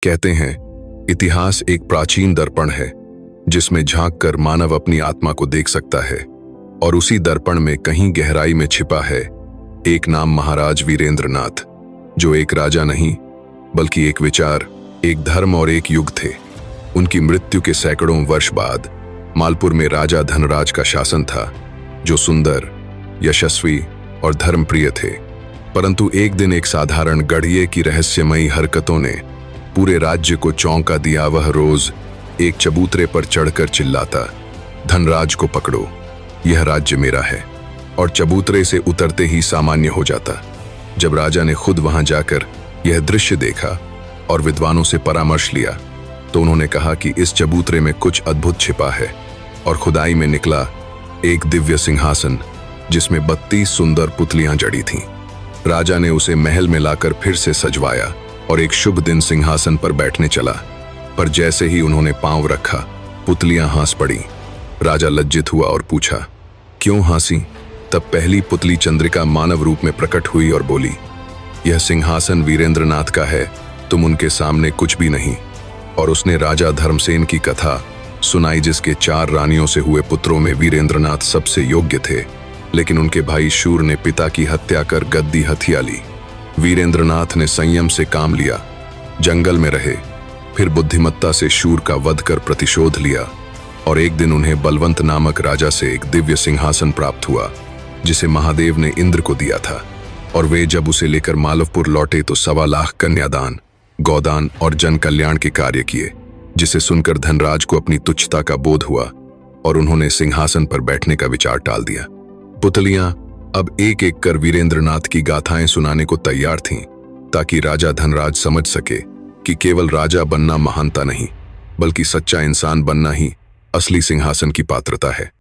कहते हैं, इतिहास एक प्राचीन दर्पण है जिसमें झांककर मानव अपनी आत्मा को देख सकता है, और उसी दर्पण में कहीं गहराई में छिपा है एक नाम, महाराज वीरेंद्रनाथ, जो एक राजा नहीं बल्कि एक विचार, एक धर्म और एक युग थे। उनकी मृत्यु के सैकड़ों वर्ष बाद मालपुर में राजा धनराज का शासन था, जो सुंदर, यशस्वी और धर्मप्रिय थे। परंतु एक दिन एक साधारण गढ़िए की रहस्यमयी हरकतों ने पूरे राज्य को चौंका दिया। वह रोज एक चबूतरे पर चढ़कर चिल्लाता, धनराज को पकड़ो, यह राज्य मेरा है, और चबूतरे से उतरते ही सामान्य हो जाता। जब राजा ने खुद वहां जाकर यह दृश्य देखा और विद्वानों से परामर्श लिया, तो उन्होंने कहा कि इस चबूतरे में कुछ अद्भुत छिपा है, और खुदाई में निकला एक दिव्य सिंहासन जिसमें 32 सुंदर पुतलियां जड़ी थीं। राजा ने उसे महल में लाकर फिर से सजवाया और एक शुभ दिन सिंहासन पर बैठने चला, पर जैसे ही उन्होंने पांव रखा, पुतलियां हंस पड़ी। राजा लज्जित हुआ और पूछा, क्यों हंसी? तब पहली पुतली चंद्रिका मानव रूप में प्रकट हुई और बोली, यह सिंहासन वीरेंद्रनाथ का है, तुम उनके सामने कुछ भी नहीं। और उसने राजा धर्मसेन की कथा सुनाई, जिसके 4 रानियों से हुए पुत्रों में वीरेंद्रनाथ सबसे योग्य थे, लेकिन उनके भाई शूर ने पिता की हत्या कर गद्दी हथिया ली। वीरेंद्रनाथ ने संयम से काम लिया, जंगल में रहे, फिर बुद्धिमत्ता से शूर का वध कर प्रतिशोध लिया, और एक दिन उन्हें बलवंत नामक राजा से एक दिव्य सिंहासन प्राप्त हुआ, जिसे महादेव ने इंद्र को दिया था। और वे जब उसे लेकर मालवपुर लौटे तो 1.25 लाख कन्यादान, गौदान और जन कल्याण के कार्य किए, जिसे सुनकर धनराज को अपनी तुच्छता का बोध हुआ और उन्होंने सिंहासन पर बैठने का विचार टाल दिया। पुतलियां अब एक एक कर वीरेंद्रनाथ की गाथाएं सुनाने को तैयार थीं, ताकि राजा धनराज समझ सके कि केवल राजा बनना महानता नहीं, बल्कि सच्चा इंसान बनना ही असली सिंहासन की पात्रता है।